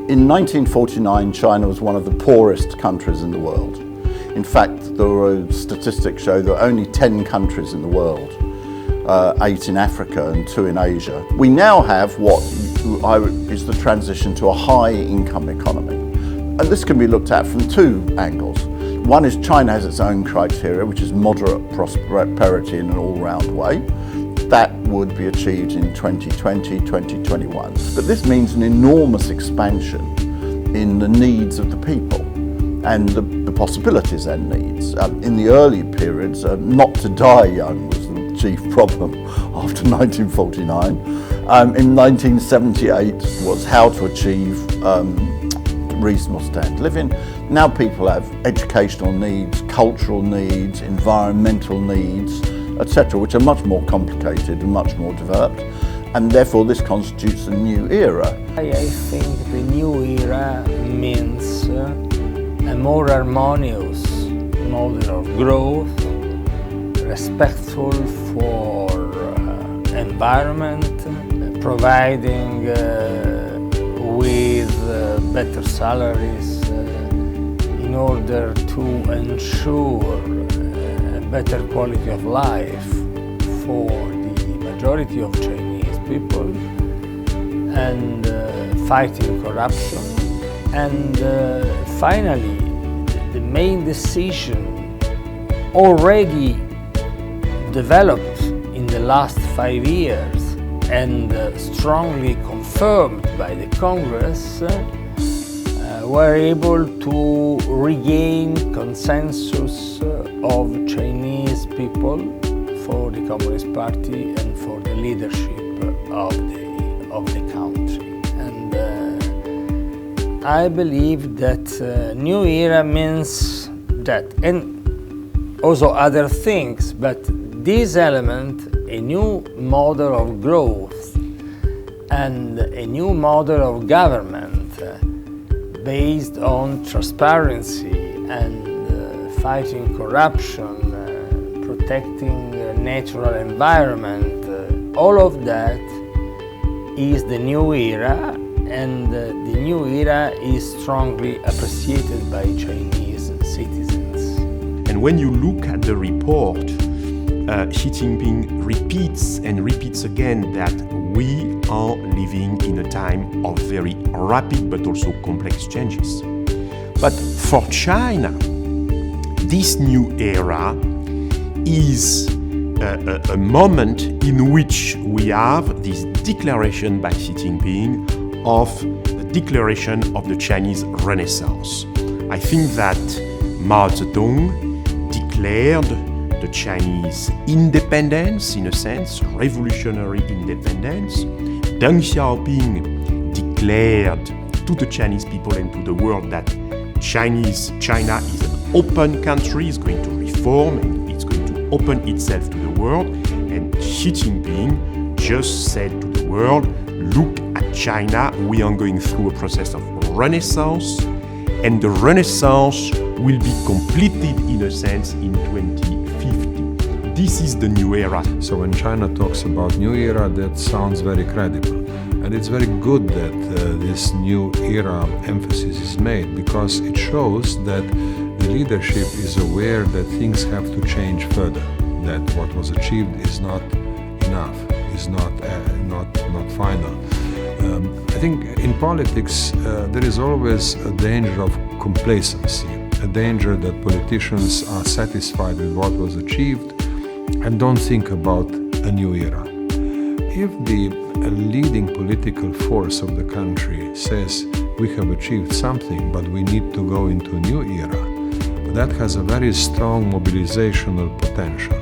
In 1949, China was one of the poorest countries in the world. In fact, the statistics show there are only 10 countries in the world, 8 in Africa and 2 in Asia. We now have what is the transition to a high-income economy. And this can be looked at from 2 angles. One is China has its own criteria, which is moderate prosperity in an all-round way. That would be achieved in 2020, 2021. But this means an enormous expansion in the needs of the people and the possibilities and needs. In the early periods, not to die young was the chief problem after 1949. In 1978 was how to achieve reasonable standard of living. Now people have educational needs, cultural needs, environmental needs, etc., which are much more complicated and much more developed, and therefore this constitutes a new era. I think the new era means a more harmonious model of growth, respectful for environment, providing with better salaries in order to ensure better quality of life for the majority of Chinese people, and fighting corruption. And finally, the main decision already developed in the last 5 years and strongly confirmed by the Congress were able to regain consensus of Chinese people for the Communist Party and for the leadership of the country. And I believe that new era means that, and also other things, but this element, a new model of growth and a new model of government based on transparency and fighting corruption, protecting natural environment, all of that is the new era, and the new era is strongly appreciated by Chinese citizens. And when you look at the report, Xi Jinping repeats and repeats again that we are living in a time of very rapid but also complex changes. But for China, this new era is a moment in which we have this declaration by Xi Jinping of the declaration of the Chinese Renaissance. I think that Mao Zedong declared the Chinese independence, in a sense, revolutionary independence. Deng Xiaoping declared to the Chinese people and to the world that China is an open country, is going to reform and it's going to open itself to the world. And Xi Jinping just said to the world, look at China, we are going through a process of renaissance, and the renaissance will be completed, in a sense, in 2050. This is the new era. So when China talks about new era, that sounds very credible. And it's very good that this new era emphasis is made, because it shows that the leadership is aware that things have to change further, that what was achieved is not enough, is not final. I think in politics there is always a danger of complacency, a danger that politicians are satisfied with what was achieved and don't think about a new era. If the leading political force of the country says we have achieved something but we need to go into a new era, that has a very strong mobilizational potential.